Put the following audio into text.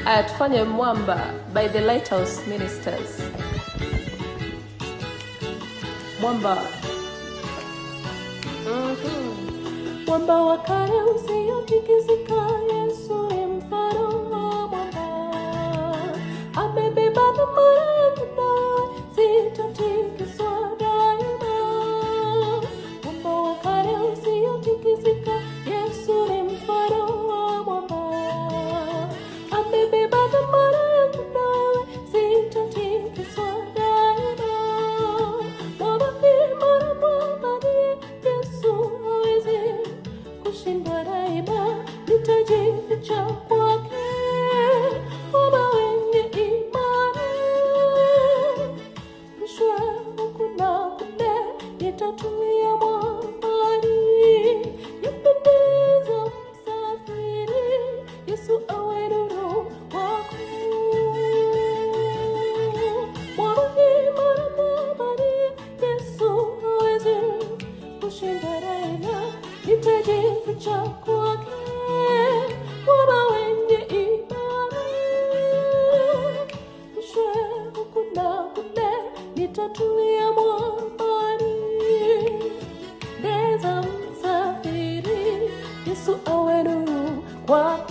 Tufanye Mwamba by the Lighthouse Ministers. Mwamba. Mwamba wa kale usiotikisika, Yesu ni mfano wa mwamba. Amebeba dhamana yangu nawe, sitatikiswa daima. Mwamba wa kale usiotikisika, Yesu ni mfano wa mwamba. Amebeba dhamana yangu nawe, sitatikiswa daima. Mwamba ni mwamba ni Yesu hawezi kushinda daima, nitajificha kwake. Mwamba wenye imani, mshwa huku na kule, nitatulia mwambani. Yapendeza msafiri, Yesu awe nuru wako. Mwamba ni Yesu hawezi kushinda daima, nitajificha kwake. Mwamba wenye imani, mshwe huku na kule, nitatulia mwambani. Pendeza msafiri, Yesu awe nuru kwako.